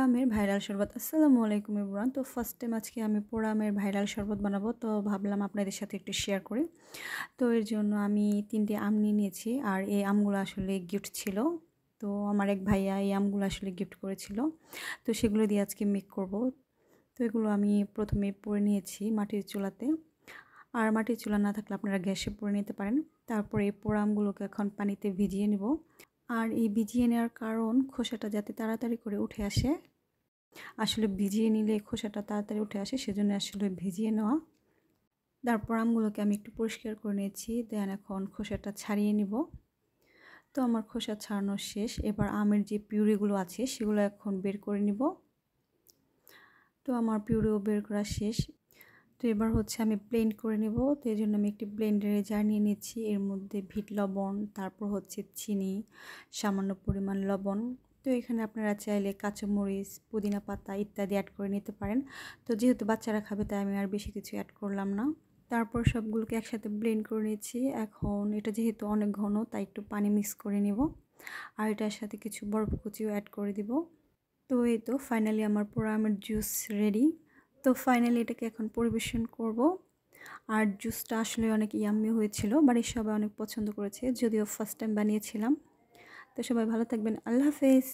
আমের ভাইরাল শরবত। আসসালামু আলাইকুম এভরিওয়ান। তো ফার্স্ট টাইম আজকে আমি পোড়া আমের ভাইরাল শরবত বানাবো। তো ভাবলাম আপনাদের সাথে একটু শেয়ার করি। তো এর জন্য আমি ৩ টে আম নিয়ে নিয়েছি। আর এই আমগুলো আসলে গিফট ছিল। তো আমার এক ভাইয়া এই আমগুলো আসলে গিফট করেছিল। তো সেগুলো দিয়ে আজকে মেক করব। তো এগুলো আমি প্রথমে পুড়ে নিয়েছি মাটির চুলাতে। আর মাটির চুলা না থাকলে আপনারা গ্যাসে পুড়ে নিতে পারেন। তারপরে এই পোড়া আমগুলোকে এখন পানিতে ভিজিয়ে নেব। আর এই ভিজিয়ে নেওয়ার কারণ খোসাটা যাতে তাড়াতাড়ি করে উঠে আসে। আসলে ভিজিয়ে নিলে খোসাটা তাড়াতাড়ি উঠে আসে, সেজন্য আসলে ভিজিয়ে নেওয়া। তারপর আমগুলোকে আমি একটু পরিষ্কার করে নিয়েছি, দেন এখন খোসাটা ছাড়িয়ে নিব। তো আমার খোসা ছাড়ানো শেষ। এবার আমের যে পিউরিগুলো আছে সেগুলো এখন বের করে নিব। তো আমার পিউরিও বের করা শেষ। তো এবার হচ্ছে আমি ব্লেন্ড করে নেব। তো এই জন্য আমি একটি ব্লেন্ডারে জার নিয়ে নিচ্ছি। এর মধ্যে বিট লবণ, তারপর হচ্ছে চিনি, সামান্য পরিমাণ লবণ। তো এখানে আপনারা চাইলে কাঁচামরিচ, পুদিনা পাতা ইত্যাদি অ্যাড করে নিতে পারেন। তো যেহেতু বাচ্চারা খাবে তাই আমি আর বেশি কিছু অ্যাড করলাম না। তারপর সবগুলোকে একসাথে ব্লেন্ড করে নিয়েছি। এখন এটা যেহেতু অনেক ঘন তাই একটু পানি মিক্স করে নিব। আর এটার সাথে কিছু বরফ কুচিও অ্যাড করে দিব। তো এই তো ফাইনালি আমার পোড়া আমের জুস রেডি। তো ফাইনালি এটাকে এখন পরিবেশন করব। আর জুসটা আসলে অনেক ইয়াম্মি হয়েছিল, বাড়ির সবাই অনেক পছন্দ করেছে, যদিও ফার্স্ট টাইম বানিয়েছিলাম। তো সবাই ভালো থাকবেন, আল্লাহ হাফেজ।